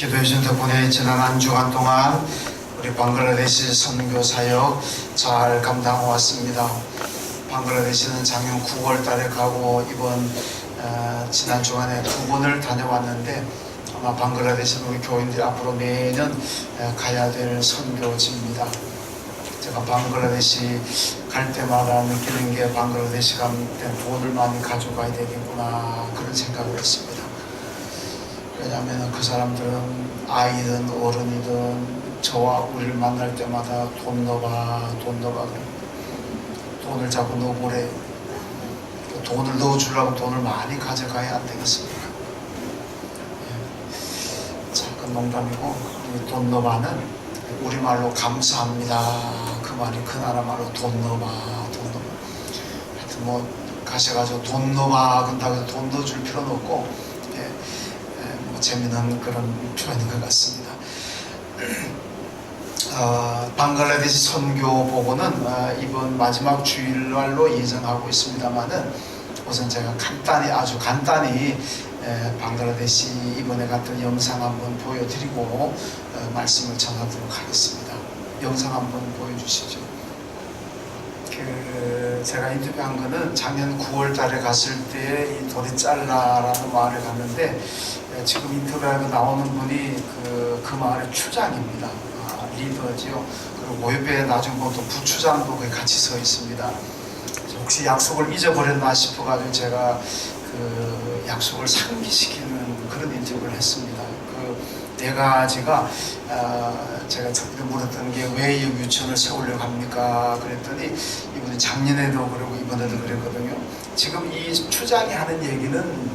기도해 주신 덕분에 지난 한 주간 동안 우리 방글라데시 선교 사역 잘 감당해 왔습니다. 방글라데시는 작년 9월 달에 가고 이번 지난 주간에 2번을 다녀왔는데 아마 방글라데시는 우리 교인들이 앞으로 매년 가야 될 선교지입니다. 제가 방글라데시 갈 때마다 느끼는 게 방글라데시 갈 때 돈을 많이 가져가야 되겠구나 그런 생각을 했습니다. 왜냐하면 그 사람들은 아이든 어른이든 저와 우리를 만날 때마다 돈 넣어봐 돈을 자꾸 넣어보래. 돈을 넣어주려고 돈을 많이 가져가야 안 되겠습니까? 잠깐 농담이고 돈 넣어봐는 우리말로 감사합니다 그 말이 그 나라 말로 돈 넣어봐 하여튼 뭐 가셔가지고 돈 넣어봐 그런다고 해서 돈 넣어줄 필요는 없고 재미난 그런 표현인 것 같습니다. 방글라데시 선교 보고는 이번 마지막 주일날로 예정하고 있습니다만은 우선 제가 아주 간단히 방글라데시 이번에 갔던 영상 한번 보여드리고 말씀을 전하도록 하겠습니다. 영상 한번 보여주시죠. 제가 인터뷰한 거는 작년 9월 달에 갔을 때 이 도리잘라라는 마을에 갔는데 지금 인터뷰하고 나오는 분이 그 마을의 추장입니다. 리더지요. 그리고 옆에 나중에 보면 또 부추장도 거기 같이 서 있습니다. 혹시 약속을 잊어버렸나 싶어가지고 제가 그 약속을 상기시키는 그런 인터뷰를 했습니다. 그 네 가지가 제가 첫째 물었던 게 왜 이 유치원을 세우려고 합니까? 그랬더니 이분이 작년에도 그러고 이번에도 그랬거든요. 지금 이 추장이 하는 얘기는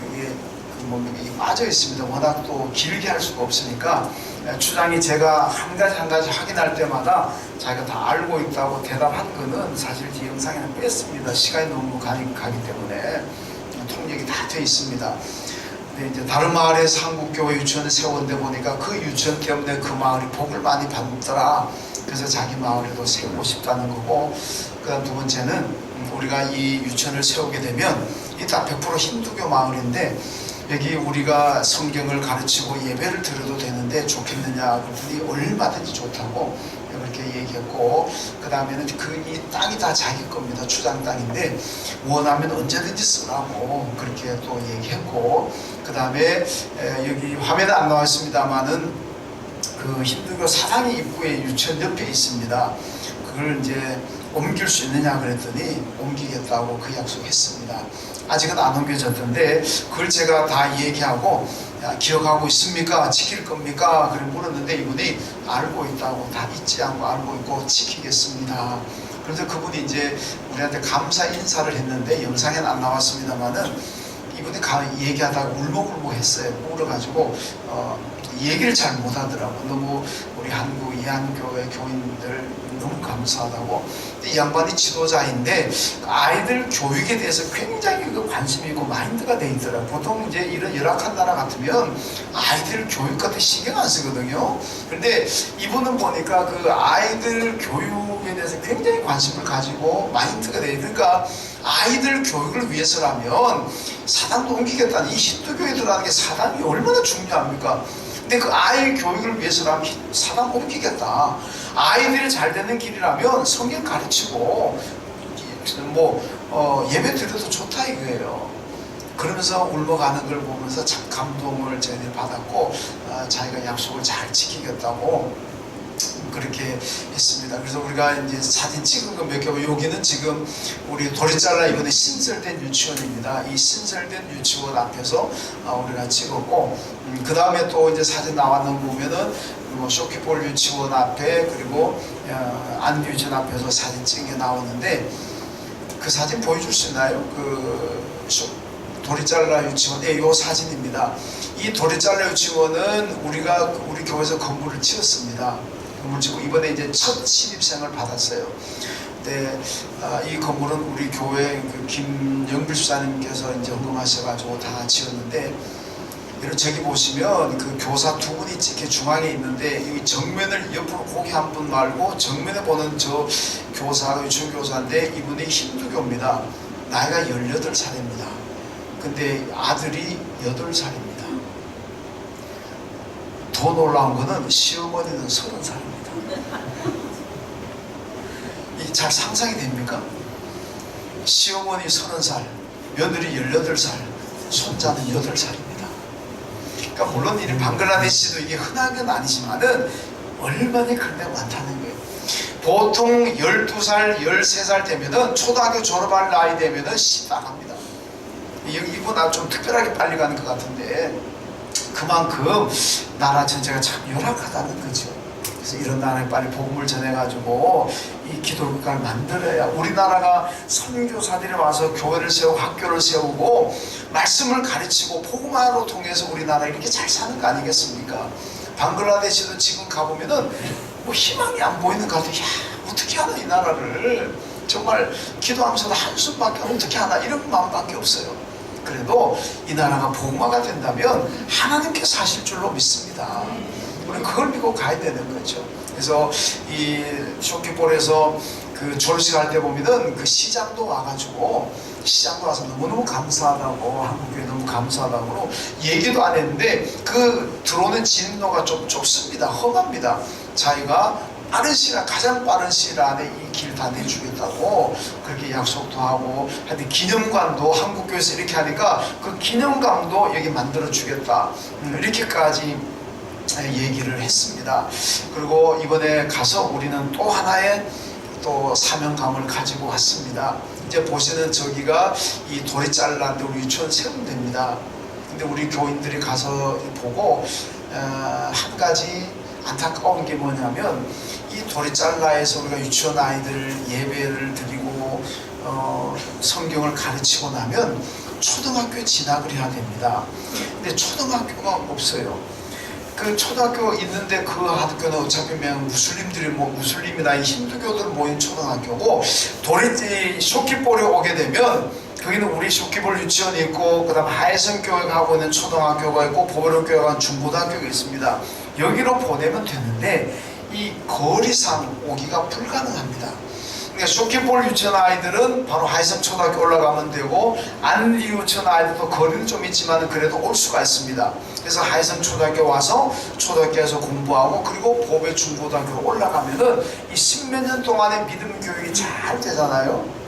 그게 이게 빠져 있습니다. 워낙 또 길게 할 수가 없으니까 추장이 제가 한 가지 확인할 때마다 자기가 다 알고 있다고 대답한 거는 사실 이 영상에는 뺐습니다. 시간이 너무 가기 때문에 통역이 다 돼 있습니다. 근데 이제 다른 마을에서 한국교회 유치원을 세웠는데 보니까 그 유치원 때문에 그 마을이 복을 많이 받더라. 그래서 자기 마을에도 세우고 싶다는 거고, 그다음 두 번째는 우리가 이 유치원을 세우게 되면 이 다 100% 힌두교 마을인데 여기 우리가 성경을 가르치고 예배를 드려도 되는데 좋겠느냐 그랬더니 얼마든지 좋다고 그렇게 얘기했고, 그 다음에는 이 땅이 다 자기 겁니다. 추장 땅인데 원하면 언제든지 쓰라고 그렇게 또 얘기했고, 그 다음에 여기 화면에 안 나왔습니다만은 그 힌두교 사랑의 입구에 유치원 옆에 있습니다. 그걸 이제 옮길 수 있느냐 그랬더니 옮기겠다고 그 약속했습니다. 아직은 안 옮겨졌던데 그걸 제가 다 얘기하고 기억하고 있습니까? 지킬 겁니까? 그래 물었는데 이분이 알고 있다고, 다 잊지 않고 알고 있고 지키겠습니다. 그래서 그분이 이제 우리한테 감사 인사를 했는데 영상에는 안 나왔습니다만은 이분이 얘기하다가 울먹울먹 했어요. 울어가지고 얘기를 잘 못하더라고. 너무 우리 한국 이한교회 교인들 너무 감사하다고. 이 양반이 지도자인데 아이들 교육에 대해서 굉장히 관심이 있고 마인드가 돼 있더라고. 보통 이제 이런 열악한 나라 같으면 아이들 교육 같은 신경 안 쓰거든요. 근데 이분은 보니까 그 아이들 교육에 대해서 굉장히 관심을 가지고 마인드가 돼 있으니까 그러니까 아이들 교육을 위해서라면 사당도 옮기겠다는, 이 힌두교에 들어가는 게 사당이 얼마나 중요합니까? 근데 그 아이 교육을 위해서라면 사당 옮기겠다. 아이들이 잘 되는 길이라면 성경 가르치고 예배 드려도 좋다 이거예요. 그러면서 울먹하는 걸 보면서 참 감동을 저희들이 받았고 자기가 약속을 잘 지키겠다고 그렇게 했습니다. 그래서 우리가 이제 사진 찍은 거 몇 개, 여기는 지금 우리 도리잘라 이번에 신설된 유치원입니다. 이 신설된 유치원 앞에서 우리가 찍었고, 그 다음에 또 이제 사진 나왔는 거 보면은 쇼키볼 유치원 앞에 그리고 안비 유치원 앞에서 사진 찍은 게 나오는데 그 사진 보여줄 수 있나요? 도리잘라 유치원, 이 사진입니다. 이 도리잘라 유치원은 우리가 우리 교회에서 건물을 지었습니다. 건물 짓고 이번에 이제 첫 신입생을 받았어요. 근데 이 건물은 우리 교회 김영필 수사님께서 이제 헌금하셔가지고 다 지었는데, 여러분 저기 보시면 그 교사 두 분이 이렇게 중앙에 있는데 이 정면을 옆으로 고개 한 분 말고 정면에 보는 저 교사가 유치원 교사인데 이분이 힌두교입니다. 나이가 18살입니다. 근데 아들이 8살입니다. 더 놀라운 거는 시어머니는 30살입니다. 이게 잘 상상이 됩니까? 시어머니 30살, 며느리 18살, 손자는 8살입니다. 그러니까 물론 이 방글라데시도 이게 흔한 건 아니지만은 얼마나 그런 데가 많다는 거예요. 보통 12살, 13살 되면은 초등학교 졸업할 나이 되면은 시집나갑니다. 이분 좀 특별하게 빨리 가는 것 같은데 그만큼 나라 전체가 참 열악하다는 거죠. 그래서 이런 나라에 빨리 복음을 전해가지고 이 기독교를 만들어야 우리나라가 선교사들이 와서 교회를 세우고 학교를 세우고 말씀을 가르치고 복음화로 통해서 우리나라 이렇게 잘 사는 거 아니겠습니까? 방글라데시도 지금 가보면은 뭐 희망이 안 보이는 것 같아요. 야, 어떻게 하나 이 나라를 정말 기도하면서도 한숨밖에 어떻게 하나 이런 마음밖에 없어요. 그래도 이 나라가 복음화가 된다면 하나님께서 하실 줄로 믿습니다. 우리는 그걸 믿고 가야 되는 거죠. 그래서 이 쇼키폴에서 그 졸업식 할 때 보면은 그 시장도 와가지고 시장도 와서 너무너무 감사하다고 한국교회 너무 감사하다고 얘기도 안 했는데 그 들어오는 진로가 좀 좁습니다. 험합니다. 자기가 빠른 시간 가장 빠른 시일 안에 이 길 다 내주겠다고 그렇게 약속도 하고 하여튼 기념관도 한국교회에서 이렇게 하니까 그 기념관도 여기 만들어 주겠다 이렇게까지 얘기를 했습니다. 그리고 이번에 가서 우리는 또 하나의 또 사명감을 가지고 왔습니다. 이제 보시는 저기가 이 돌이 잘랐는데 우리 유치원 세우면 됩니다. 근데 우리 교인들이 가서 보고 한 가지 안타까운 게 뭐냐면 이 도리잘라에서 우리가 유치원 아이들 예배를 드리고 성경을 가르치고 나면 초등학교에 진학을 해야 됩니다. 근데 초등학교가 없어요. 그 초등학교 있는데 그 학교는 어차피 무슬림들이 무슬림이나 힌두교들 모인 초등학교고 쇼키볼에 오게 되면 거기는 우리 쇼키볼 유치원이 있고 그 다음 하예성교회가 하고 있는 초등학교가 있고 보배로교회가 하는 중고등학교가 있습니다. 여기로 보내면 되는데 이 거리상 오기가 불가능합니다. 그러니까 쇼키볼 유치원 아이들은 바로 하이섬 초등학교 올라가면 되고 안리 유치원 아이들도 거리는 좀 있지만 그래도 올 수가 있습니다. 그래서 하이섬 초등학교 와서 초등학교에서 공부하고 그리고 보배 중고등학교로 올라가면은 이 십몇 년 동안의 믿음 교육이 잘 되잖아요.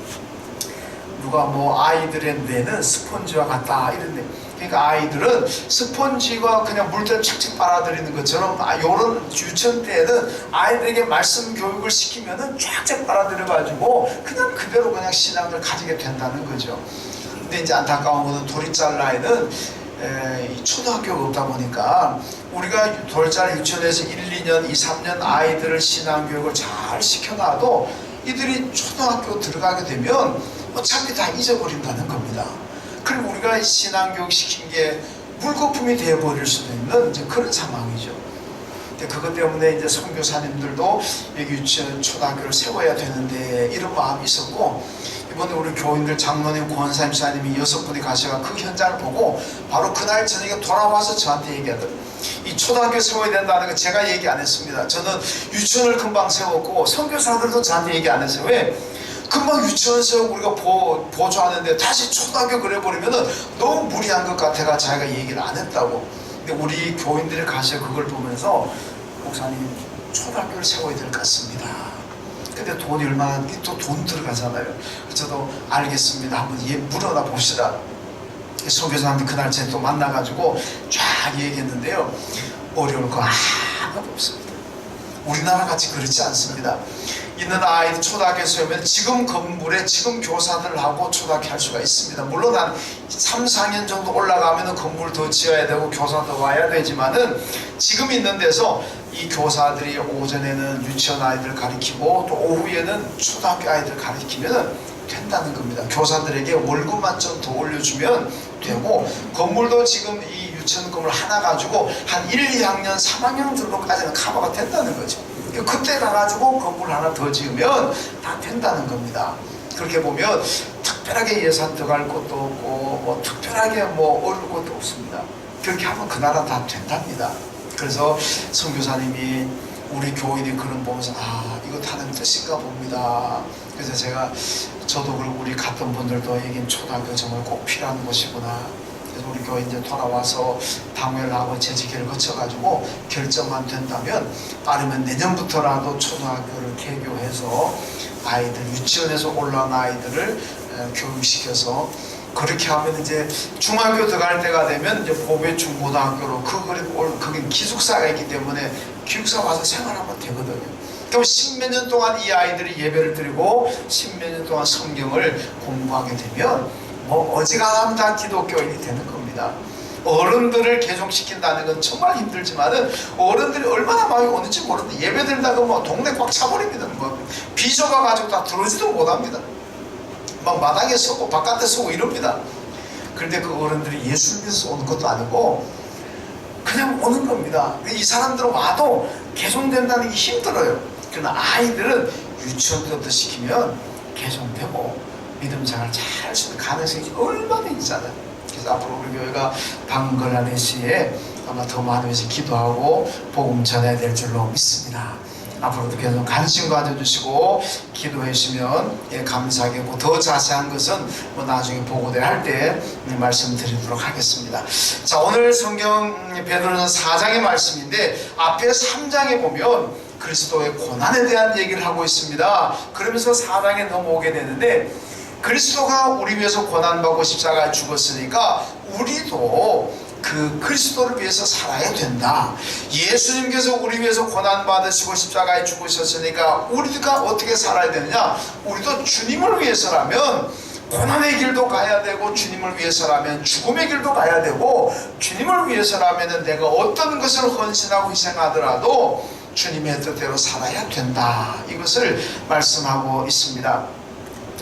누가 아이들의 뇌는 스펀지와 같다 이런데 그러니까 아이들은 스펀지가 그냥 물때를 착착 빨아들이는 것처럼 요런 유치원 때에는 아이들에게 말씀 교육을 시키면은 쫙쫙 빨아들여가지고 그냥 그대로 그냥 신앙을 가지게 된다는 거죠. 근데 이제 안타까운 거는 도리잘라에는 이 초등학교가 없다 보니까 우리가 도리잘라 유치원에서 1, 2년, 2, 3년 아이들을 신앙교육을 잘 시켜놔도 이들이 초등학교 들어가게 되면 어차피 다 잊어버린다는 겁니다. 그리고 우리가 신앙교육 시킨 게 물거품이 되어버릴 수도 있는 이제 그런 상황이죠. 근데 그것 때문에 이제 선교사님들도 여기 유치원 초등학교를 세워야 되는데 이런 마음이 있었고 이번에 우리 교인들 장로님, 권사님, 사님이 6분이 가셔가 그 현장을 보고 바로 그날 저녁에 돌아와서 저한테 얘기하더라고요. 이 초등학교 세워야 된다는 거 제가 얘기 안 했습니다. 저는 유치원을 금방 세웠고 선교사들도 저한테 얘기 안 했어요. 왜? 금방 유치원 세우고 우리가 보조하는데 다시 초등학교 그래버리면은 너무 무리한 것 같아가 자기가 얘기를 안 했다고. 근데 우리 교인들이 가서 그걸 보면서 목사님 초등학교를 세워야 될 것 같습니다. 근데 돈이 얼마나 또 돈 들어가잖아요. 저도 알겠습니다. 한번 물어나 봅시다. 선교사님들 그날 제가 또 만나가지고 쫙 얘기했는데요. 어려울 거 하나도 없습니다. 우리나라 같이 그렇지 않습니다. 있는 아이들 초등학교에 세우면 지금 건물에 지금 교사들하고 초등학교 할 수가 있습니다. 물론 한 3, 4년 정도 올라가면 건물 더 지어야 되고 교사 더 와야 되지만은 지금 있는 데서 이 교사들이 오전에는 유치원 아이들 가르치고 또 오후에는 초등학교 아이들 가르치면 된다는 겁니다. 교사들에게 월급만 좀 더 올려주면 되고 건물도 지금 이 유치원 건물 하나 가지고 한 1, 2학년, 3학년 정도까지는 커버가 된다는 거죠. 그때 가가지고 건물 하나 더 지으면 다 된다는 겁니다. 그렇게 보면 특별하게 예산 들어갈 것도 없고 특별하게 어려울 것도 없습니다. 그렇게 하면 그 나라 다 된답니다. 그래서 선교사님이 우리 교인이 그런 보면서 이거 하나님 뜻인가 봅니다. 그래서 저도 그리고 우리 갔던 분들도 여긴 초등학교 정말 꼭 필요한 곳이구나. 그래서 우리 교회 이제 돌아와서 당회를 하고 재직회를 거쳐가지고 결정만 된다면 빠르면 내년부터라도 초등학교를 개교해서 아이들 유치원에서 올라온 아이들을 교육시켜서 그렇게 하면 이제 중학교 들어갈 때가 되면 이제 고배 중고등학교로 거긴 기숙사가 있기 때문에 기숙사 와서 생활하면 되거든요. 그럼 십몇 년 동안 이 아이들이 예배를 드리고 십몇 년 동안 성경을 공부하게 되면 뭐 어지간하면 다 기독교인이 되는 겁니다. 어른들을 개종시킨다는 건 정말 힘들지만은 어른들이 얼마나 마음이 오는지 모르는데 예배 드린다고 뭐 동네 꽉 차버립니다. 뭐 비좁아 가지고 다 들어오지도 못합니다. 막 마당에 서고 바깥에 서고 이럽니다. 그런데 그 어른들이 예수 믿어서 오는 것도 아니고 그냥 오는 겁니다. 이 사람들은 와도 개종된다는 게 힘들어요. 그러나 아이들은 유치원 때부터 시키면 개종되고 믿음 생활 잘 할 수 있는 가능성이 얼마나 있잖아요. 그래서 앞으로 우리 교회가 방글라데시에 아마 더 많은 위해서 기도하고 복음 전해야 될 줄로 믿습니다. 앞으로도 계속 관심 가져주시고 기도해 주시면 감사하겠고 더 자세한 것은 뭐 나중에 보고될 할 때 말씀드리도록 하겠습니다. 자, 오늘 성경 베드로전서 4장의 말씀인데 앞에 3장에 보면 그리스도의 고난에 대한 얘기를 하고 있습니다. 그러면서 4장에 넘어오게 되는데 그리스도가 우리 위해서 고난받고 십자가에 죽었으니까 우리도 그 그리스도를 위해서 살아야 된다. 예수님께서 우리 위해서 고난받으시고 십자가에 죽으셨으니까 우리가 어떻게 살아야 되느냐? 우리도 주님을 위해서라면 고난의 길도 가야 되고 주님을 위해서라면 죽음의 길도 가야 되고 주님을 위해서라면 내가 어떤 것을 헌신하고 희생하더라도 주님의 뜻대로 살아야 된다. 이것을 말씀하고 있습니다.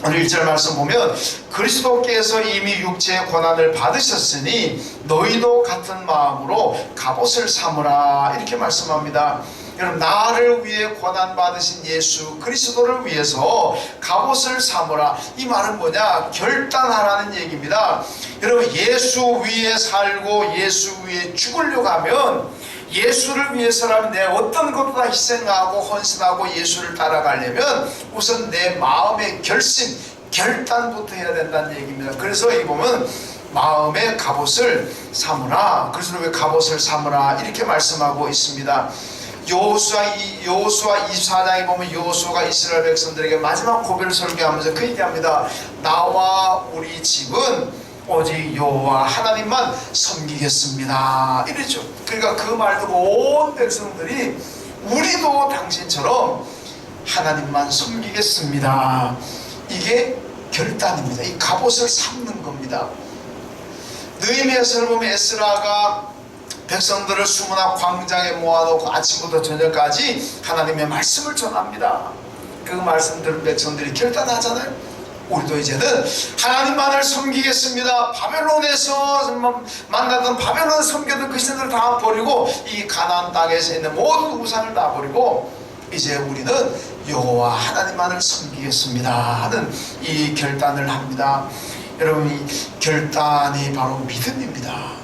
오늘 1절 말씀 보면 그리스도께서 이미 육체의 고난을 받으셨으니 너희도 같은 마음으로 갑옷을 삼으라 이렇게 말씀합니다. 여러분 나를 위해 고난받으신 예수 그리스도를 위해서 갑옷을 삼으라. 이 말은 뭐냐? 결단하라는 얘기입니다. 여러분 예수 위에 살고 예수 위에 죽으려고 하면 예수를 위해서라면 내가 어떤 것보다 희생하고 헌신하고 예수를 따라가려면 우선 내 마음의 결심, 결단부터 해야 된다는 얘기입니다. 그래서 이 보면 마음의 갑옷을 삼으라. 그래서 왜 갑옷을 삼으라 이렇게 말씀하고 있습니다. 여호수아 24장에 보면 여호수아가 이스라엘 백성들에게 마지막 고백을 설교하면서 그 얘기합니다. 나와 우리 집은 오직 여호와 하나님만 섬기겠습니다 이랬죠. 그러니까 그 말 듣고 온 백성들이 우리도 당신처럼 하나님만 섬기겠습니다. 이게 결단입니다. 이 갑옷을 삼는 겁니다. 느헤미야서를 보면 에스라가 백성들을 수문학 광장에 모아놓고 아침부터 저녁까지 하나님의 말씀을 전합니다. 그 말씀 들은 백성들이 결단하잖아요. 우리도 이제는 하나님만을 섬기겠습니다. 바벨론에서 만나던 바벨론 섬기던 그 신들을 다 버리고 이 가나안 땅에서 있는 모든 우상을 다 버리고 이제 우리는 여호와 하나님만을 섬기겠습니다 하는 이 결단을 합니다. 여러분 이 결단이 바로 믿음입니다.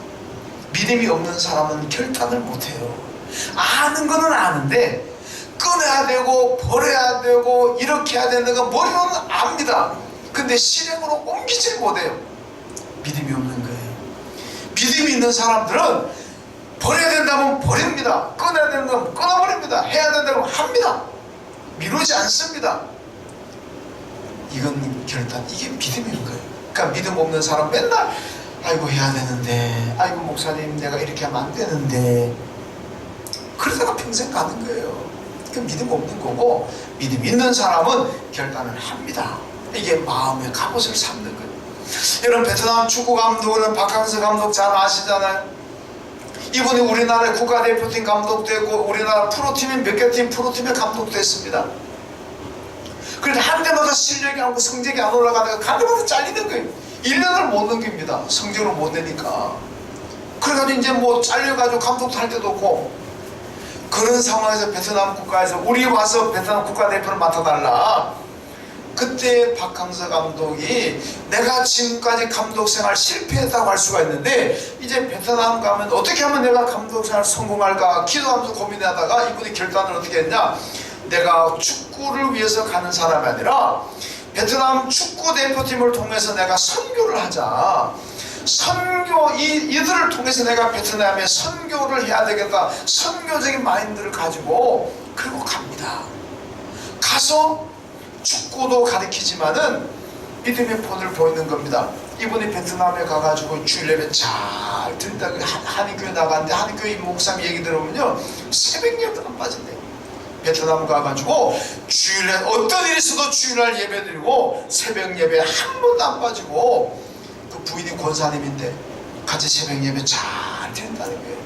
믿음이 없는 사람은 결단을 못해요. 아는 거는 아는데 끊어야 되고 버려야 되고 이렇게 해야 되는 건 머리로는 압니다. 근데 실행으로 옮기질 못해요. 믿음이 없는 거예요. 믿음이 있는 사람들은 버려야 된다면 버립니다. 끊어야 되는 건 끊어버립니다. 해야 된다면 합니다. 미루지 않습니다. 이건 결단, 이게 믿음인 거예요. 그러니까 믿음 없는 사람 맨날 아이고 해야 되는데, 아이고 목사님 내가 이렇게 하면 안 되는데, 그러다가 평생 가는 거예요. 그 믿음 없는 거고, 믿음 있는 사람은 결단을 합니다. 이게 마음의 갑옷을 삼는 거예요. 여러분 베트남 축구 감독은 박항서 감독 잘 아시잖아요. 이분이 우리나라의 국가대표팀 감독도 했고 우리나라 프로팀인 몇 개 팀 프로팀의 감독도 했습니다. 그런데 한 대마다 실력이 안 오고 성적이 안 올라가다가 한 대마다 잘리는 거예요. 1년을 못 넘깁니다. 성적을 못 내니까. 그래가지고 이제 뭐 잘려가지고 감독도 할 때도 없고 그런 상황에서 베트남 국가에서 우리 와서 베트남 국가대표를 맡아달라. 그때 박항서 감독이 내가 지금까지 감독 생활 실패했다고 할 수가 있는데 이제 베트남 가면 어떻게 하면 내가 감독 생활 성공할까 기도하면서 고민하다가 이분이 결단을 어떻게 했냐. 내가 축구를 위해서 가는 사람이 아니라 베트남 축구 대표팀을 통해서 내가 선교를 하자. 선교, 이들을 통해서 내가 베트남에 선교를 해야 되겠다, 선교적인 마인드를 가지고 그리고 갑니다. 가서 축구도 가르치지만은 믿음의 본을 보이는 겁니다. 이분이 베트남에 가가지고 주일 예배 잘 드린다. 한인교회 나갔는데 한인교회 목사님 얘기 들어보면요, 새벽 예배도 안 빠진대요. 베트남 가가지고 주일에 어떤 일이 있어도 주일날 예배 드리고 새벽 예배 한 번도 안 빠지고, 그 부인이 권사님인데 같이 새벽 예배 잘 드린다는 거예요.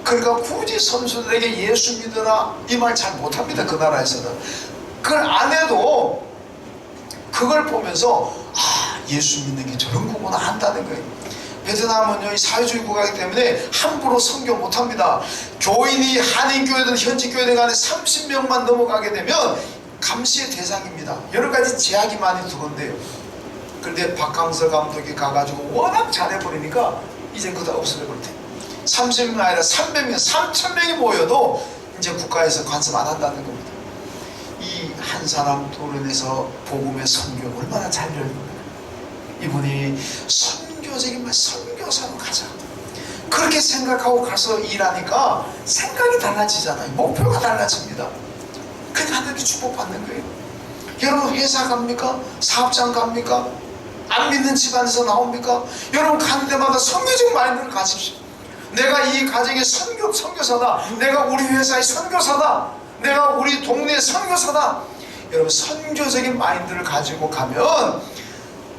그러니까 굳이 선수들에게 예수 믿으라 이 말 잘 못합니다. 그 나라에서는. 그걸 안 해도 그걸 보면서 예수 믿는 게 저런 거구나 한다는 거예요. 베트남은요, 이 사회주의 국가이기 때문에 함부로 선교 못합니다. 교인이 한인교회든 현지교회든 간에 30명만 넘어가게 되면 감시의 대상입니다. 여러 가지 제약이 많이 들어온대요. 그런데 박항서 감독이 가가지고 워낙 잘해버리니까 이제 그거 없어져버릴 때 30명 아니라 300명, 3000명이 모여도 이제 국가에서 간섭 안 한다는 겁니다. 이 한 사람 토론에서 복음의 선교 얼마나 잘 열립니까? 이분이 선교적인 말, 선교사로 가자, 그렇게 생각하고 가서 일하니까 생각이 달라지잖아요. 목표가 달라집니다. 그러니까 하나님께 축복받는 거예요. 여러분 회사 갑니까? 사업장 갑니까? 안 믿는 집안에서 나옵니까? 여러분 가는 데마다 선교적 마인드를 가십시오. 내가 이 가정의 선교사다, 내가 우리 회사의 선교사다, 내가 우리 동네의 선교사다. 여러분 선교적인 마인드를 가지고 가면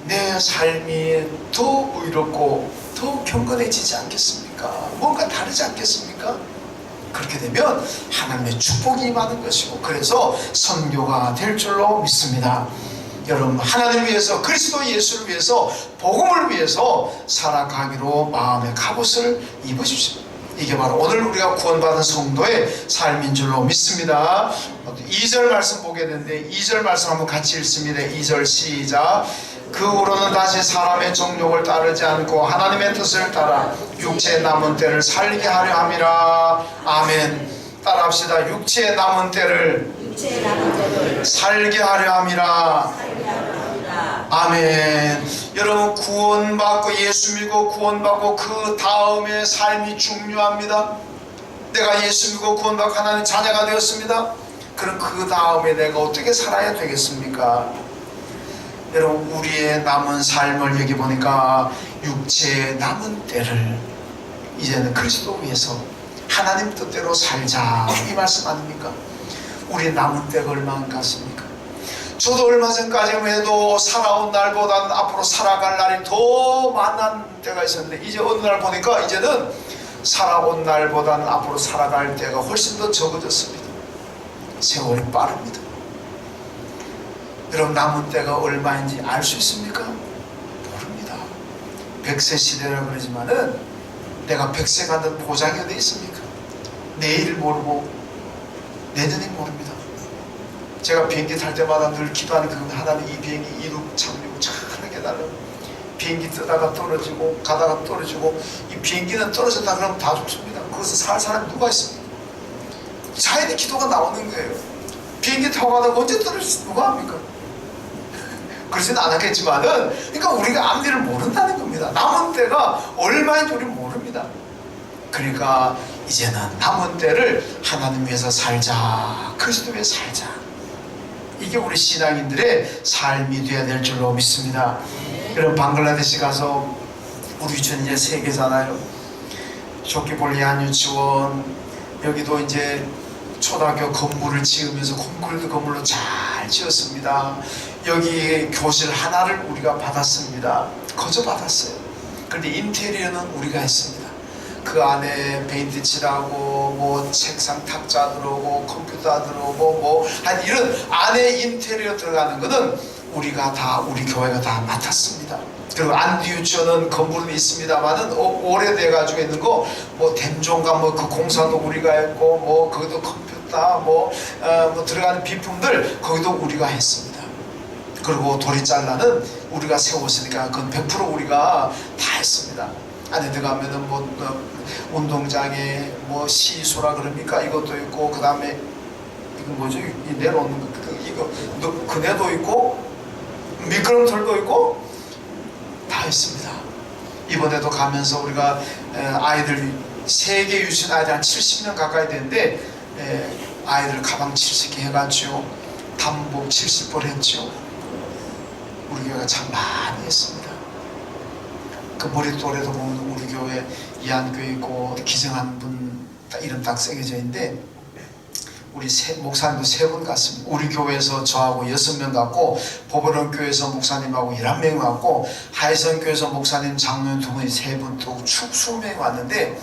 내 삶이 더 의롭고 더 경건해지지 않겠습니까? 뭔가 다르지 않겠습니까? 그렇게 되면 하나님의 축복이 임하는 것이고, 그래서 선교가 될 줄로 믿습니다. 여러분 하나님을 위해서, 그리스도 예수를 위해서, 복음을 위해서 살아가기로 마음의 갑옷을 입으십시오. 이게 바로 오늘 우리가 구원받은 성도의 삶인 줄로 믿습니다. 2절 말씀 보게 되는데 2절 말씀 한번 같이 읽습니다. 2절 시작. 그 후로는 다시 사람의 정욕을 따르지 않고 하나님의 뜻을 따라 육체의 남은 때를 살게 하려 함이라. 아멘. 따라합시다. 육체의 남은 때를 살게 하려 함이라. 아멘. 여러분 구원받고 예수 믿고 구원받고 그 다음에 삶이 중요합니다. 내가 예수 믿고 구원받고 하나님 자녀가 되었습니다. 그럼 그 다음에 내가 어떻게 살아야 되겠습니까? 여러분 우리의 남은 삶을 여기 보니까 육체의 남은 때를 이제는 그리스도 위해서 하나님 뜻대로 살자, 이 말씀 아닙니까? 우리 남은 때가 얼마나 같습니까? 저도 얼마 전까지만 해도 살아온 날보다는 앞으로 살아갈 날이 더 많은 때가 있었는데, 이제 어느 날 보니까 이제는 살아온 날보다는 앞으로 살아갈 때가 훨씬 더 적어졌습니다. 세월이 빠릅니다. 여러분 남은 때가 얼마인지 알 수 있습니까? 모릅니다. 100세 시대라 그러지만은 내가 100세 가는 보장이 어디 있습니까? 내일 모르고 내년이 모릅니다. 제가 비행기 탈 때마다 늘 기도하는 그 하나님, 이 비행기 이륙 착륙 잘하게 달라. 비행기 뜨다가 떨어지고 가다가 떨어지고, 이 비행기는 떨어졌다 그러면 다 죽습니다. 거기서 살 사람이 누가 있습니까? 자연의 기도가 나오는 거예요. 비행기 타고 가다가 언제 떨어질지 누가 합니까? 그러지는 않았겠지만은, 그러니까 우리가 앞일을 모른다는 겁니다. 남은 때가 얼마인지 우리는 모릅니다. 그러니까 이제는 남은 때를 하나님 위해서 살자, 그리스도 위해서 살자, 이게 우리 신앙인들의 삶이 되어야 될 줄로 믿습니다. 여러분 방글라데시 가서 우리 유치원 이제 3개잖아요. 조끼볼리안 유치원, 여기도 이제 초등학교 건물을 지으면서 콘크리트 건물로 잘 지었습니다. 여기 교실 하나를 우리가 받았습니다. 거저 받았어요. 그런데 인테리어는 우리가 했습니다. 그 안에 페인트 칠하고 뭐 책상 탁자 들어오고 컴퓨터 들어오고 뭐 한 이런 안에 인테리어 들어가는 거는 우리가 다, 우리 교회가 다 맡았습니다. 그리고 안디 유치원은 건물은 있습니다만은 오래돼 가지고 있는 거 뭐 댐종가 뭐 그 공사도 우리가 했고 뭐 거기도 컴퓨터 뭐 들어가는 비품들 거기도 우리가 했습니다. 그리고 도리잘라는 우리가 세웠으니까 그건 100% 우리가 다 했습니다. 안에 들어가면은 뭐 운동장에 뭐 시소라 그럽니까? 이것도 있고, 그 다음에 이거 뭐죠? 이 내려오는 거, 이거 그네도 있고 미끄럼틀도 있고 다 있습니다. 이번에도 가면서 우리가 아이들 세계 유치원 아이들 한 70명 가까이 되는데 아이들 가방 70개 해가지고 단복 70벌 했죠. 우리 교회가 참 많이 했습니다. 그 머리 또래도 보면 우리 교회 이한교회 있고 기증한 분 이름 딱 새겨져 있는데 우리 목사님도 3분 갔습니다. 우리 교회에서 저하고 6명 갔고 보보론 교회에서 목사님하고 11명 갔고 하이선 교회에서 목사님 장로님 2분이 3분 또 축 20명이 왔는데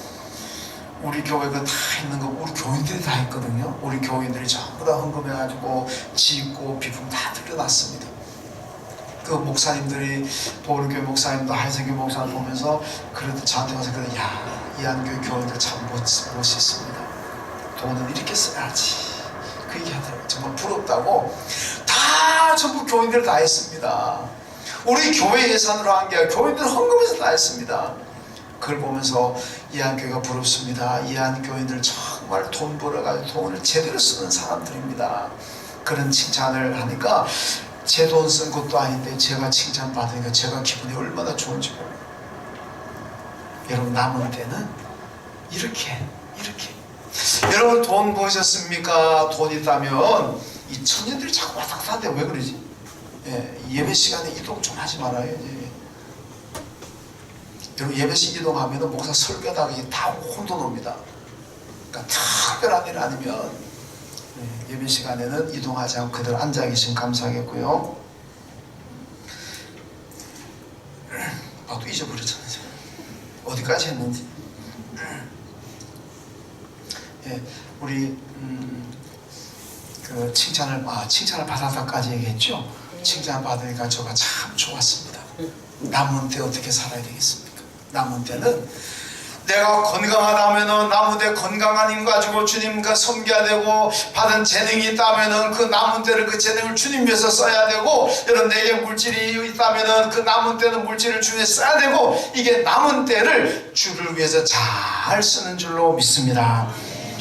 우리 교회가 다 있는 거 우리 교인들이 다 했거든요. 우리 교인들이 전부 다 헌금해가지고 짓고 비품 다 들여놨습니다. 그 목사님들이 보보론 교회 목사님도 하이선 교회 목사님 보면서 그래도 저한테 와서 그래 야 이한교회 교인들 참 멋있습니다. 돈은 이렇게 써야지 그 얘기하더라고요. 정말 부럽다고. 다 전부 교인들 다 했습니다. 우리 교회 예산으로 한 게 아니라 교인들 헌금해서 다 했습니다. 그걸 보면서 이한교회가 부럽습니다. 이한교인들 정말 돈 벌어가지고 돈을 제대로 쓰는 사람들입니다. 그런 칭찬을 하니까 제 돈 쓴 것도 아닌데 제가 칭찬받으니까 제가 기분이 얼마나 좋은지 모르겠어요. 여러분 남은 때는 이렇게 여러분 돈 버셨습니까? 돈 있다면 이 청년들이 자꾸 왔다 갔다 하는데 왜 그러지? 예배 시간에 이동 좀 하지 말아야지. 여러분 예배식 이동하면 목사 설교하다가 다 혼돈 옵니다. 그러니까 특별한 일 아니면 예배 시간에는 이동하지 않고 그대로 앉아 계시면 감사하겠고요. 또 잊어버렸잖아요. 어디까지 했는지. 우리 그 칭찬을 받았다까지 얘기했죠. 칭찬을 받으니까 저가 참 좋았습니다. 남은 때 어떻게 살아야 되겠습니까? 남은 때는 내가 건강하다면은 남은 때 건강한 힘 가지고 주님과 섬겨야 되고 받은 재능이 있다면은 그 남은 때를 그 재능을 주님 위해서 써야 되고 여러분 내게 물질이 있다면은 그 남은 때는 물질을 주님 위해서 써야 되고 이게 남은 때를 주를 위해서 잘 쓰는 줄로 믿습니다.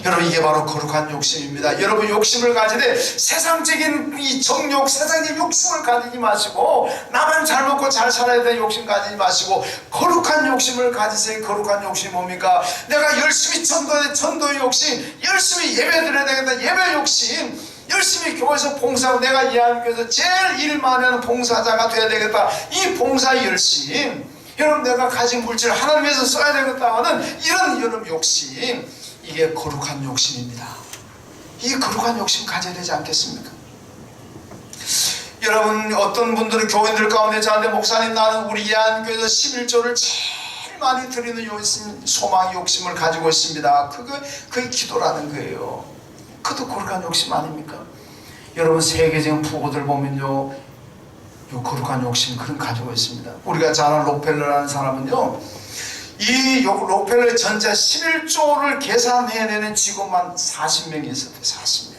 여러분 이게 바로 거룩한 욕심입니다. 여러분 욕심을 가지되 세상적인 이 정욕, 세상의 욕심을 가지지 마시고 나만 잘 먹고 잘 살아야 되는 욕심 가지지 마시고 거룩한 욕심을 가지세요. 거룩한 욕심이 뭡니까? 내가 열심히 전도의 욕심, 열심히 예배 드려야 되겠다 예배 욕심, 열심히 교회에서 봉사하고 내가 이한교회에서 제일 일 많이 하는 봉사자가 돼야 되겠다 이 봉사 열심, 여러분 내가 가진 물질을 하나님 위해서 써야 되겠다 하는 이런 여러분 욕심, 이게 거룩한 욕심입니다. 이 거룩한 욕심 가져야 되지 않겠습니까? 여러분 어떤 분들은 교인들 가운데 저한테 목사님 나는 우리 이한교회에서 11조를 제일 많이 드리는 욕심, 소망 욕심을 가지고 있습니다. 그게 기도라는 거예요. 그것도 거룩한 욕심 아닙니까? 여러분 세계적인 부고들 보면요 요 거룩한 욕심 그런 가지고 있습니다. 우리가 잘 아는 록펠러라는 사람은요 이 록펠러 전체 11조를 계산해내는 직원만 40명이 있었대요. 40명.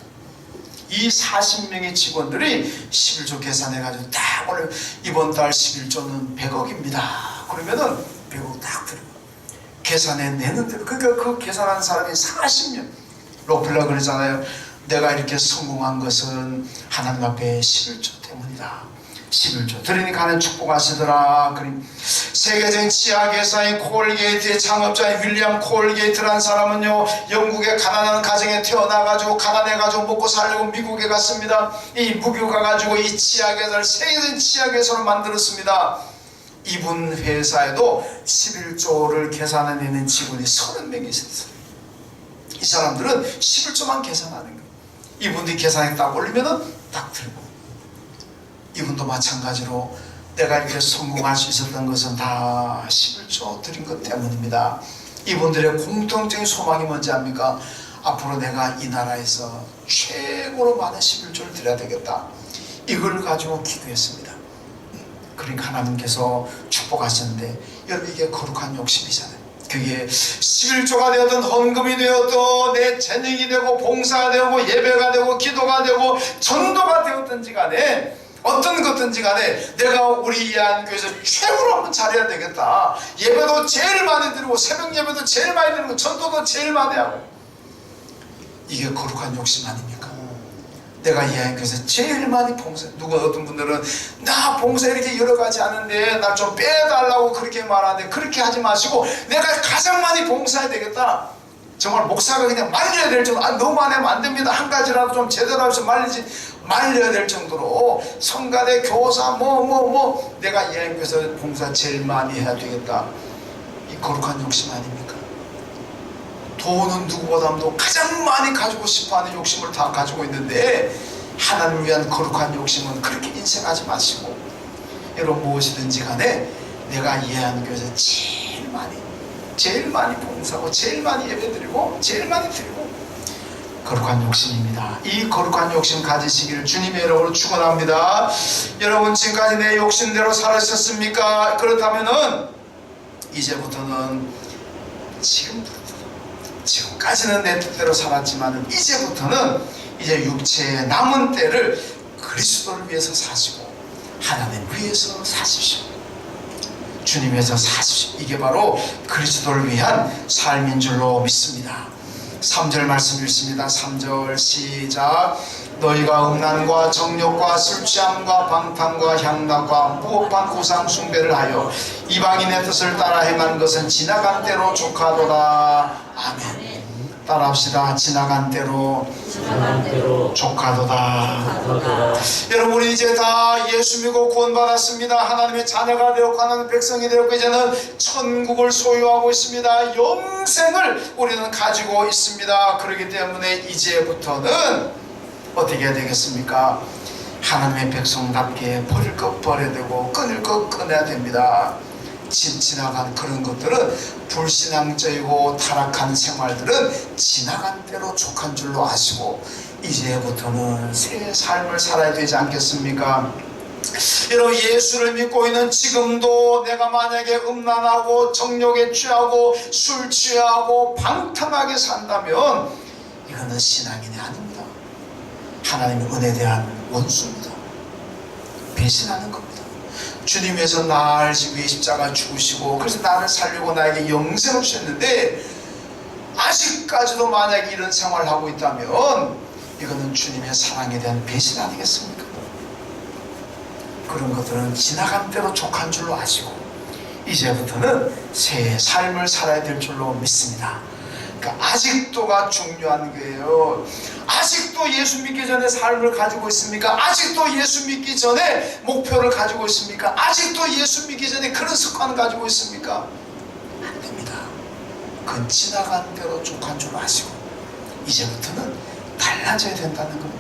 이 40명의 직원들이 11조 계산해가지고 딱 오늘 이번 달 11조는 100억입니다. 그러면은 100억 딱 들어요. 계산해내는 대로. 그러니까 그 계산하는 사람이 40명. 록펠러 그러잖아요. 내가 이렇게 성공한 것은 하나님 앞에 11조 때문이다. 11조 들으니까 하나님 축복하시더라. 세계적인 치약회사인 콜게이트의 창업자인 윌리엄 콜게이트라는 사람은요 영국의 가난한 가정에 태어나가지고 가난해가지고 먹고 살려고 미국에 갔습니다. 이 미국 가가지고 이 치약회사를 세계적인 치약회사로 만들었습니다. 이분 회사에도 11조를 계산해내는 직원이 30명이 있었어요. 이 사람들은 11조만 계산하는 거예요. 이분들이 계산에 딱 올리면은 딱 들고, 이분도 마찬가지로 내가 이렇게 성공할 수 있었던 것은 다 11조 드린 것 때문입니다. 이분들의 공통적인 소망이 뭔지 압니까? 앞으로 내가 이 나라에서 최고로 많은 11조를 드려야 되겠다. 이걸 가지고 기도했습니다. 그러니까 하나님께서 축복하셨는데 여러분 이게 거룩한 욕심이잖아요. 그게 11조가 되었든 헌금이 되었든 내 재능이 되고 봉사가 되고 예배가 되고 기도가 되고 전도가 되었든지 간에 어떤 것든지 간에 내가 우리 이한교회에서 최고로 한번 잘해야 되겠다. 예배도 제일 많이 드리고 새벽 예배도 제일 많이 드리고 전도도 제일 많이 하고, 이게 거룩한 욕심 아닙니까? 내가 이 교회에서 제일 많이 봉사, 어떤 분들은 나 봉사 이렇게 여러 가지 하는데 나 좀 빼달라고 그렇게 말하는데, 그렇게 하지 마시고 내가 가장 많이 봉사해야 되겠다. 정말 목사가 그냥 말려야 될 정도, 너무 많이 하면 안 됩니다. 한 가지라도 좀 제대로 해서 말려야 될 정도로 성가대 교사 내가 이 교회에서 봉사 제일 많이 해야 되겠다. 이 거룩한 욕심 아닙니까? 돈은 누구보다도 가장 많이 가지고 싶어하는 욕심을 다 가지고 있는데, 하나님을 위한 거룩한 욕심은 그렇게 인생하지 마시고, 여러분 무엇이든지 간에 내가 이해하는 교회에서 제일 많이 봉사하고 제일 많이 예배드리고 제일 많이 드리고, 거룩한 욕심입니다. 이 거룩한 욕심 가지시기를 주님의 이름으로 축원합니다. 여러분 지금까지 내 욕심대로 살았었습니까? 그렇다면은 이제부터는, 지금까지는 내 뜻대로 살았지만 이제부터는 이제 육체의 남은 때를 그리스도를 위해서 사시고 하나님 위해서 사십시오. 주님 위해서 사십시오. 이게 바로 그리스도를 위한 삶인 줄로 믿습니다. 3절 말씀 읽습니다. 3절 시작. 너희가 음란과 정욕과 술취함과 방탕과 향락과 무법한 우상 숭배를 하여 이방인의 뜻을 따라 행한 것은 지나간 때로 족하도다. 아멘. 따라합시다. 지나간 때로 족하도다. 여러분 우리 이제 다 예수 믿고 구원받았습니다. 하나님의 자녀가 되었고 하나님의 백성이 되었고 이제는 천국을 소유하고 있습니다. 영생을 우리는 가지고 있습니다. 그렇기 때문에 이제부터는 어떻게 해야 되겠습니까? 하나님의 백성답게 버릴 것 버려야 되고 끊을 것 끊어야 됩니다. 지나간 그런 것들은, 불신앙적이고 타락한 생활들은 지나간 대로 족한 줄로 아시고 이제부터는 새 삶을 살아야 되지 않겠습니까? 여러분 예수를 믿고 있는 지금도 내가 만약에 음란하고 정욕에 취하고 술 취하고 방탕하게 산다면 이거는 신앙인이 아닙니다. 하나님의 은혜에 대한 원수입니다. 배신하는 겁니다. 주님 위해서 나를 위해 십자가 죽으시고 그래서 나를 살리고 나에게 영생을 주셨는데, 아직까지도 만약에 이런 생활을 하고 있다면 이거는 주님의 사랑에 대한 배신 아니겠습니까? 그런 것들은 지나간 대로 족한 줄로 아시고 이제부터는 새 삶을 살아야 될 줄로 믿습니다. 그러니까 아직도가 중요한 거예요. 아직도 예수 믿기 전에 삶을 가지고 있습니까? 아직도 예수 믿기 전에 목표를 가지고 있습니까? 아직도 예수 믿기 전에 그런 습관을 가지고 있습니까? 안 됩니다. 그건 지나간 대로 족한 줄 아시고 이제부터는 달라져야 된다는 겁니다.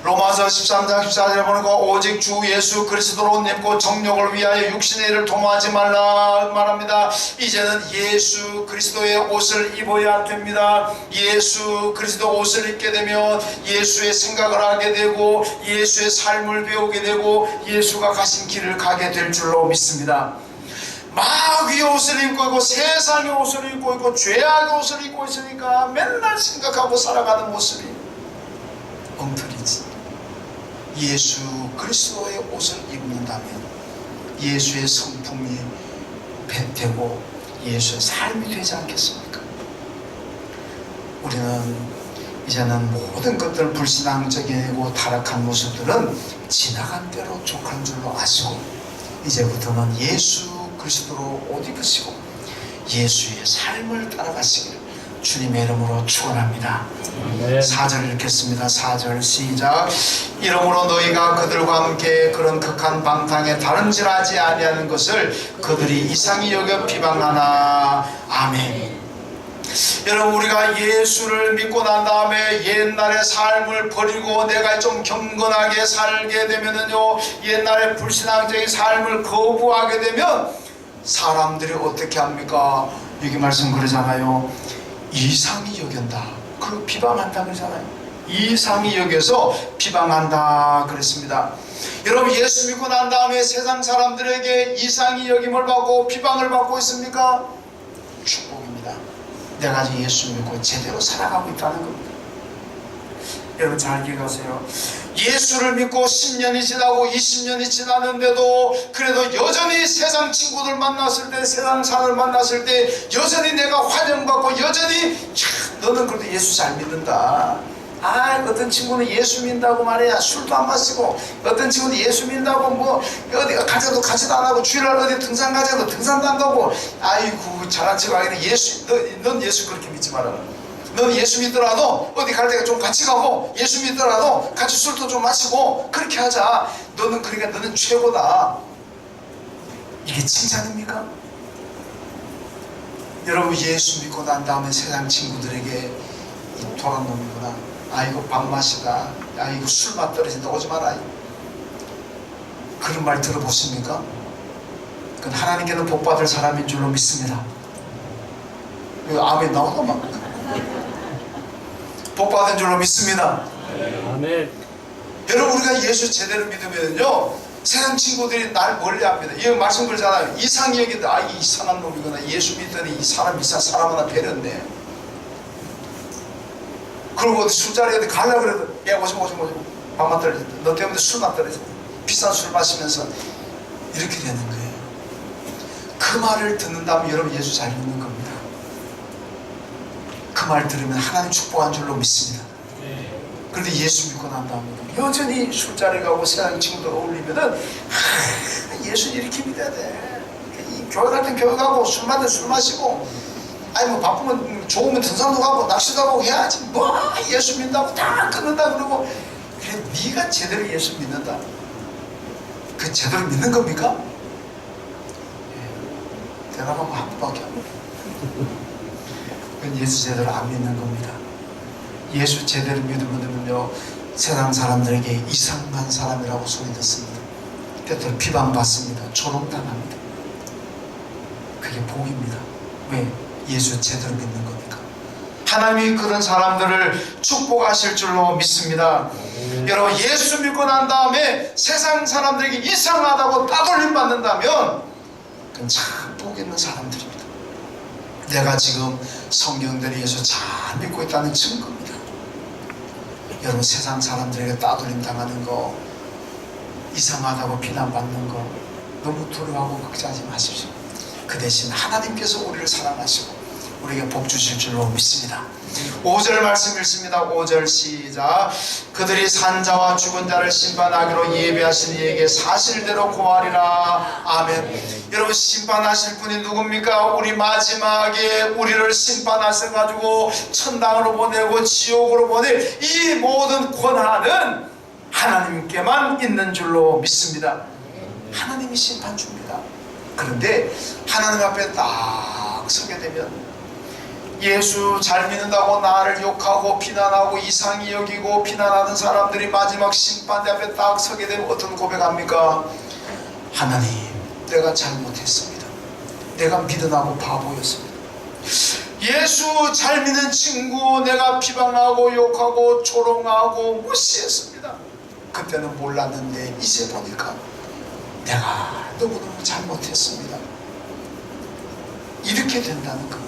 로마서 13장 14절에 보니까 오직 주 예수 그리스도로 옷 입고 정욕을 위하여 육신의 일을 도모하지 말라 말합니다. 이제는 예수 그리스도의 옷을 입어야 됩니다. 예수 그리스도 옷을 입게 되면 예수의 생각을 하게 되고 예수의 삶을 배우게 되고 예수가 가신 길을 가게 될 줄로 믿습니다. 마귀의 옷을 입고 있고 세상의 옷을 입고 있고 죄악의 옷을 입고 있으니까 맨날 생각하고 살아가는 모습이 엉터리지. 예수 그리스도의 옷을 입는다면 예수의 성품이 되고 예수의 삶이 되지 않겠습니까? 우리는 이제는 모든 것들 불신앙적이고 타락한 모습들은 지나간 대로 족한 줄로 아시고 이제부터는 예수 그리스도로 옷 입으시고 예수의 삶을 따라가시기를 주님의 이름으로 축원합니다. 4절 읽겠습니다. 4절 시작. 이러므로 너희가 그들과 함께 그런 극한 방탕에 다름질하지 아니하는 것을 그들이 이상히 여겨 비방하나. 아멘. 여러분 우리가 예수를 믿고 난 다음에 옛날의 삶을 버리고 내가 좀 경건하게 살게 되면은요, 옛날의 불신앙적인 삶을 거부하게 되면 사람들이 어떻게 합니까? 여기 말씀 그러잖아요. 이상히 여긴다. 그 비방한다 그러잖아요. 이상히 여겨서 비방한다 그랬습니다. 여러분 예수 믿고 난 다음에 세상 사람들에게 이상히 여김을 받고 비방을 받고 있습니까? 축복입니다. 내가 아직 예수 믿고 제대로 살아가고 있다는 겁니다. 여러분 잘 기억하세요. 예수를 믿고 10년이 지나고 20년이 지났는데도 그래도 여전히 세상 친구들 만났을 때, 세상 사람을 만났을 때 여전히 내가 환영받고 여전히 너는 그래도 예수 잘 믿는다. 어떤 친구는 예수 믿는다고 말이야 술도 안 마시고, 어떤 친구는 예수 믿는다고 뭐 어디 가자도 가지도 안 하고, 주일날 어디 등산 가자도 등산도 안 가고, 아이고 잘난 척 하기는 넌 예수 그렇게 믿지 마라. 넌 예수 믿더라도 어디 갈 때가 좀 같이 가고, 예수 믿더라도 같이 술도 좀 마시고 그렇게 하자. 그러니까 너는 최고다. 이게 칭찬입니까? 여러분, 예수 믿고 난 다음에 세상 친구들에게 이 도란 놈이구나, 이거 밥 마시다, 이거 술맛 떨어진다, 오지 마라, 그런 말 들어보십니까? 그건 하나님께는 복받을 사람인 줄로 믿습니다. 아멘 나오나 막 복받은 줄로 믿습니다. 아멘. 여러분, 우리가 예수 제대로 믿으면요, 세상 친구들이 날 멀리합니다. 이 말씀 그러잖아요. 이상이 여기다, 이 이상한 놈이구나, 예수 믿더니 이 사람 이상 사람 하나 배렸네. 그리고 어디 술자리에 어디 가려고 그래도, 야 오지 밥만 떨어진다, 너 때문에 술만 떨어진다, 비싼 술 마시면서 이렇게 되는 거예요. 그 말을 듣는다면 여러분, 예수 잘 믿는 겁니다. 그 말 들으면 하나님 축복한 줄로 믿습니다. 그런데 예수 믿고 난 다음에 여전히 술자리 가고 세상 친구들 어울리면은 예수 이렇게 믿어야 돼. 이 교회 갈 땐 교회 가고, 술 마실 땐 술 마시고, 뭐 바쁘면 좋으면 등산도 가고 낚시도 가고 해야지. 뭐 예수 믿는다고 다 끊는다 그러고. 그래, 네가 제대로 예수 믿는다, 그 제대로 믿는 겁니까? 대답하면 한 번밖에 안 돼요. 그건 예수 제대로 안 믿는 겁니다. 예수 제대로 믿으면요, 세상 사람들에게 이상한 사람이라고 소리 듣습니다. 때때로 비방받습니다. 조롱당합니다. 그게 복입니다. 왜? 예수 제대로 믿는 거니까. 하나님이 그런 사람들을 축복하실 줄로 믿습니다. 여러분, 예수 믿고 난 다음에 세상 사람들에게 이상하다고 따돌림 받는다면 그건 참 복 있는 사람들입니다. 내가 지금 성경대로 예수 잘 믿고 있다는 증거입니다. 여러분, 세상 사람들에게 따돌림 당하는 거, 이상하다고 비난받는 거 너무 두려워하고 걱정하지 마십시오. 그 대신 하나님께서 우리를 사랑하시고 우리에게 복 주실 줄로 믿습니다. 5절 말씀 읽습니다. 5절 시작. 그들이 산자와 죽은 자를 심판하기로 예비하신 이에게 사실대로 고하리라. 아멘. 여러분, 심판하실 분이 누굽니까? 우리 마지막에 우리를 심판하셔가지고 천당으로 보내고 지옥으로 보낼 이 모든 권한은 하나님께만 있는 줄로 믿습니다. 하나님이 심판 줍니다. 그런데 하나님 앞에 딱 서게 되면, 예수 잘 믿는다고 나를 욕하고 비난하고 이상히 여기고 비난하는 사람들이 마지막 심판대 앞에 딱 서게 되면 어떤 고백합니까? 하나님, 내가 잘못했습니다. 내가 미련하고 바보였습니다. 예수 잘 믿는 친구 내가 비방하고 욕하고 조롱하고 무시했습니다. 그때는 몰랐는데 이제 보니까 내가 너무너무 잘못했습니다. 이렇게 된다는 겁니다.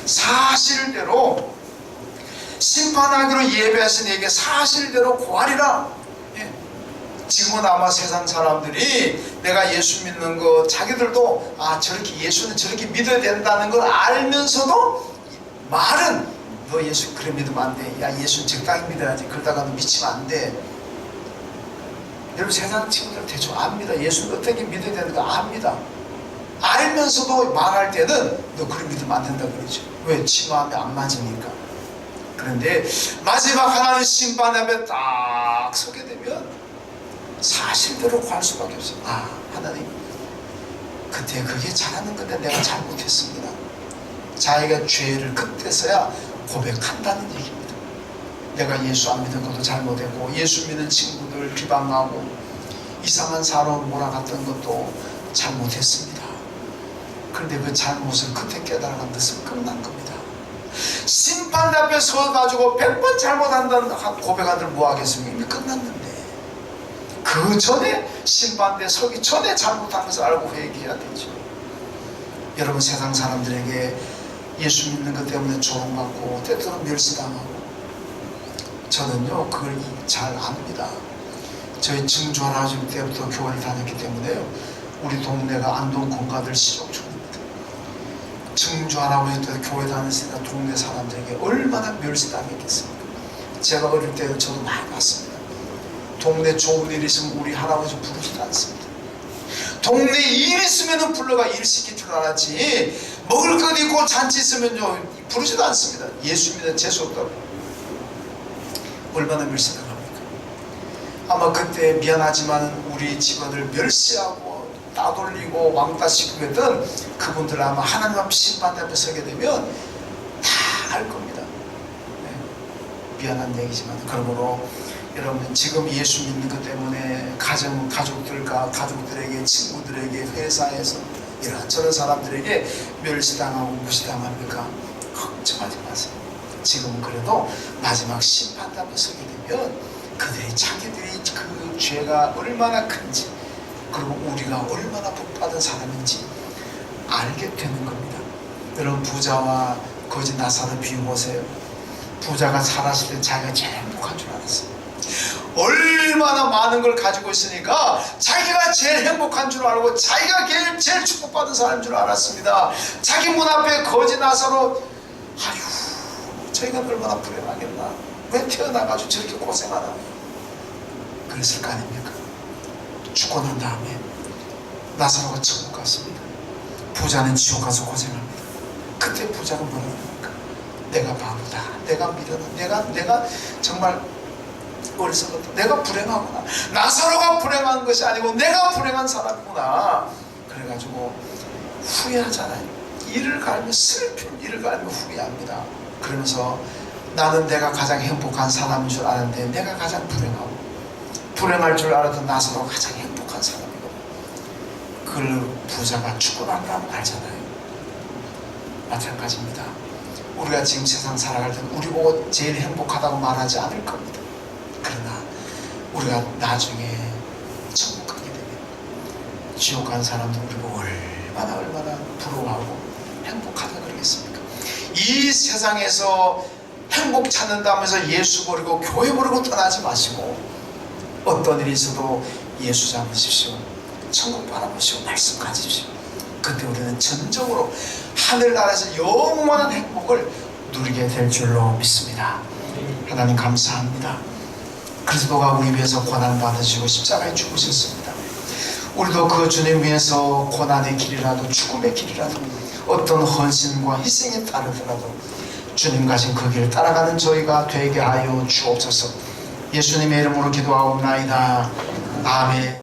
사실대로 심판하기로 예배하신 이에게 사실대로 고하리라. 지금은 아마 세상 사람들이 내가 예수 믿는 거, 자기들도 저렇게 예수는 저렇게 믿어야 된다는 걸 알면서도 말은 너 예수 그래 믿으면 안 돼. 야, 예수는 적당히 믿어야지. 그러다가는 미치면 안 돼. 여러분, 세상 친구들 대충 압니다. 예수는 어떻게 믿어야 되는 거 압니다. 알면서도 말할 때는 너 그래 믿으면 안 된다 그러죠. 왜? 지 마음에 안 맞으니까. 그런데 마지막 하나님 심판 앞에 딱 서게 되면 사실대로 구할 수밖에 없어요. 하나님, 그때 그게 잘하는 건데 내가 잘못했습니다. 자기가 죄를 그때서야 고백한다는 얘기입니다. 내가 예수 안 믿은 것도 잘못했고, 예수 믿는 친구들 비방하고 이상한 사람 몰아갔던 것도 잘못했습니다. 그런데 그 잘못을 그때 깨달아간 것은 끝난 겁니다. 심판 앞에 서가지고 100번 잘못한다는 고백한들 뭐 하겠습니까? 끝났는데 그 전에 심판대 서기 전에 잘못한 것을 알고 회개해야 되죠. 여러분, 세상 사람들에게 예수 믿는 것 때문에 조롱받고 때때로 멸시당하고, 저는요 그걸 잘 압니다. 저희 증조 할아버지 때부터 교회를 다녔기 때문에요, 우리 동네가 안동 공가들 시종촌입니다. 증조 할아버지 때 교회 다녔으니까 동네 사람들에게 얼마나 멸시당했겠습니까? 제가 어릴 때 저도 많이 봤습니다. 동네 좋은 일 있으면 우리 할아버지 부르지도 않습니다. 동네 일 있으면 불러가 일 시킬 줄 알았지, 먹을 것 있고 잔치 있으면 부르지도 않습니다. 예수 믿는 재수 없다고. 얼마나 멸시당합니까? 아마 그때 미안하지만 우리 직원을 멸시하고 따돌리고 왕따시키고 했던 그분들 아마 하나님 앞 심판 앞에 서게 되면 다 알 겁니다. 네. 미안한 얘기지만, 그러므로 여러분, 지금 예수 믿는 것 때문에 가족들에게, 친구들에게, 회사에서 이런저런 사람들에게 멸시당하고 무시당합니까? 걱정하지 마세요. 지금은 그래도 마지막 심판답에 서게 되면 그들이 자기들이 그 죄가 얼마나 큰지, 그리고 우리가 얼마나 복받은 사람인지 알게 되는 겁니다. 여러분, 부자와 거지 나사로 비유보세요. 부자가 살았을 때 자기가 제일 행복한 줄 알았어요. 얼마나 많은 걸 가지고 있으니까 자기가 제일 행복한 줄 알고 자기가 제일 축복받은 사람인 줄 알았습니다. 자기 문 앞에 거지 나사로, 아휴, 저희가 얼마나 불행하겠나, 왜 태어나가지고 저렇게 고생하나, 그랬을 거 아닙니까? 죽고 난 다음에 나사로가 천국 갔습니다. 부자는 지옥 가서 고생합니다. 그때 부자가 뭐라고 합니까? 내가 바보다, 내가 미련하다, 내가 정말 어리석었다, 내가 불행하구나, 나사로가 불행한 것이 아니고 내가 불행한 사람이구나. 그래가지고 후회하잖아요. 이를 갈면, 슬픈 이를 갈면 후회합니다. 그러면서 나는 내가 가장 행복한 사람인 줄 아는데 내가 가장 불행하고, 불행할 줄 알았던 나사로가 가장 행복한 사람이고, 그 부자가 죽고 난 다음에 알잖아요. 마찬가지입니다. 우리가 지금 세상 살아갈 때는 우리 보고 제일 행복하다고 말하지 않을 겁니다. 그러나 우리가 나중에 천국 가게 되면 지옥 간 사람들 우리 보고 얼마나 부러워하고 행복하다 그러겠습니까? 이 세상에서 행복 찾는다면서 예수 버리고 교회 버리고 떠나지 마시고, 어떤 일이 있어도 예수 잡으십시오. 천국 바라보시고 말씀 가지십시오. 그때 우리는 전적으로 하늘나라에서 영원한 행복을 누리게 될 줄로 믿습니다. 하나님 감사합니다. 그리스도가 우리 위해서 고난 받으시고 십자가에 죽으셨습니다. 우리도 그 주님 위해서 고난의 길이라도 죽음의 길이라도 어떤 헌신과 희생이 따르더라도 주님 가신 그 길 따라가는 저희가 되게 하여 주옵소서. 예수님의 이름으로 기도하옵나이다. 아멘.